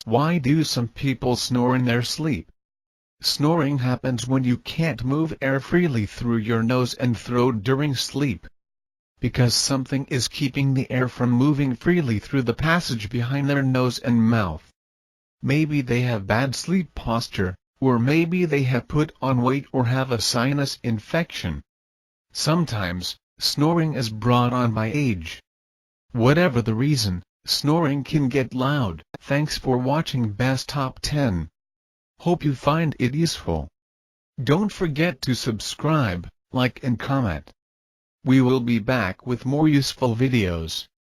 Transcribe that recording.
Why do some people snore in their sleep? Snoring happens when you can't move air freely through your nose and throat during sleep. Because something is keeping the air from moving freely through the passage behind their nose and mouth. Maybe they have bad sleep posture, or maybe they have put on weight or have a sinus infection. Sometimes, snoring is brought on by age. Whatever the reason, snoring can get loud. Thanks for watching Best Top 10. Hope you find it useful. Don't forget to subscribe, like and comment. We will be back with more useful videos.